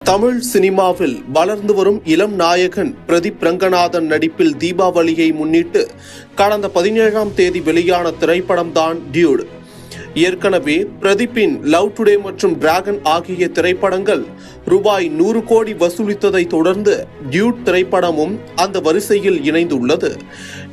தமிழ் சினிமாவில் வளர்ந்து வரும் இளம் நாயகன் பிரதீப் ரங்கநாதன் நடிப்பில் தீபாவளியை முன்னிட்டு கடந்த 17ஆம் தேதி வெளியான திரைப்படம்தான் டியூட். ஏற்கனவே பிரதீப்பின் லவ் டுடே மற்றும் டிராகன் ஆகிய திரைப்படங்கள் ரூபாய் 100 கோடி வசூலித்ததை தொடர்ந்து டியூட் திரைப்படமும் அந்த வரிசையில் இணைந்துள்ளது.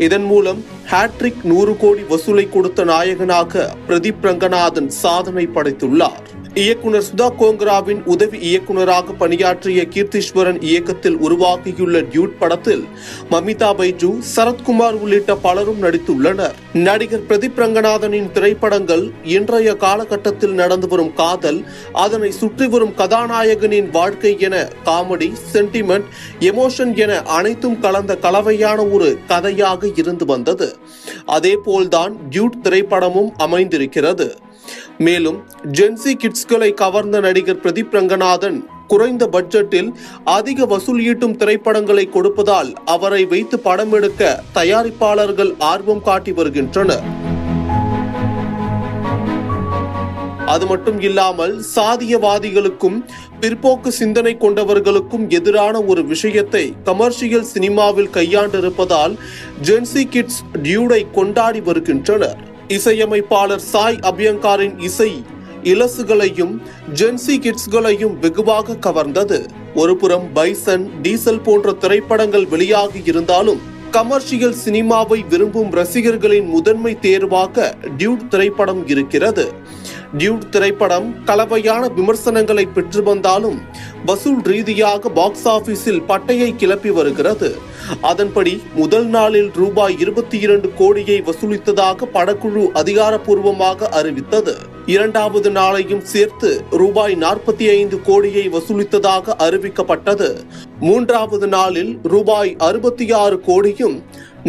இதன் மூலம் ஹேட்ரிக் 100 கோடி வசூலை கொடுத்த நாயகனாக பிரதீப் ரங்கநாதன் சாதனை படைத்துள்ளார். இயக்குனர் சுதா கோங்கராவின் உதவி இயக்குனராக பணியாற்றிய கீர்த்தீஸ்வரன் இயக்கத்தில் உருவாகியுள்ள டியூட் படத்தில் மமிதா பைஜு, சரத்குமார் உள்ளிட்ட பலரும் நடித்துள்ளனர். நடிகர் பிரதீப் ரங்கநாதனின் திரைப்படங்கள் இன்றைய காலகட்டத்தில் நடந்து வரும் காதல், அதனை சுற்றி வரும் கதாநாயகனின் வாழ்க்கை என காமெடி, சென்டிமெண்ட், எமோஷன் என அனைத்தும் கலந்த கலவையான ஒரு கதையாக இருந்து வந்தது. அதேபோல்தான் டியூட் திரைப்படமும் அமைந்திருக்கிறது. மேலும் ஜென்சி கிட்ஸ்களை கவர்ந்த நடிகர் பிரதீப் ரங்கநாதன் குறைந்த பட்ஜெட்டில் அதிக வசூல் ஈட்டும் திரைப்படங்களை கொடுப்பதால் அவரை வைத்து படம் எடுக்க தயாரிப்பாளர்கள் ஆர்வம் காட்டி வருகின்றனர். அது மட்டும் இல்லாமல் சாதியவாதிகளுக்கும் பிற்போக்கு சிந்தனை கொண்டவர்களுக்கும் எதிரான ஒரு விஷயத்தை கமர்ஷியல் சினிமாவில் கையாண்டிருப்பதால் ஜென்சி கிட்ஸ் டியூடை கொண்டாடி வருகின்றனர். இசையமைப்பாளர் சாய் அபியங்காரின் இசை இலசுகளையும் ஜென்சி கிட்ஸ்களையும் வெகுவாக கவர்ந்தது. ஒருபுறம் பைசன், டீசல் போன்ற திரைப்படங்கள் வெளியாகி இருந்தாலும் கமர்ஷியல் சினிமாவை விரும்பும் ரசிகர்களின் முதன்மை தேர்வாக டியூட் திரைப்படம் இருக்கிறது. டியூட் திரைப்படம் கலவையான விமர்சனங்களை பெற்று வந்தாலும் வசூல் ரீதியாக பாக்ஸ் ஆபீஸில் பட்டையை கிளப்பி வருகிறது. அதன்படி முதல் நாளில் ரூபாய் 22 கோடியை வசூலித்ததாக படக்குழு அதிகாரப்பூர்வமாக அறிவித்தது. இரண்டாவது நாளையும் சேர்த்து ரூபாய் 45 கோடியை வசூலித்ததாக அறிவிக்கப்பட்டது. மூன்றாவது நாளில் ரூபாய் 66 கோடியும்,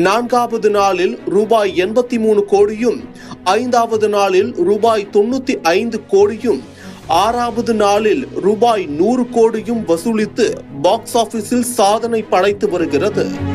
நான்காவது நாளில் ரூபாய் 83 கோடியும், ஐந்தாவது நாளில் ரூபாய் 95 கோடியும், ஆறாவது நாளில் ரூபாய் 100 கோடியும் வசூலித்து பாக்ஸ் ஆபீஸில் சாதனை படைத்து வருகிறது.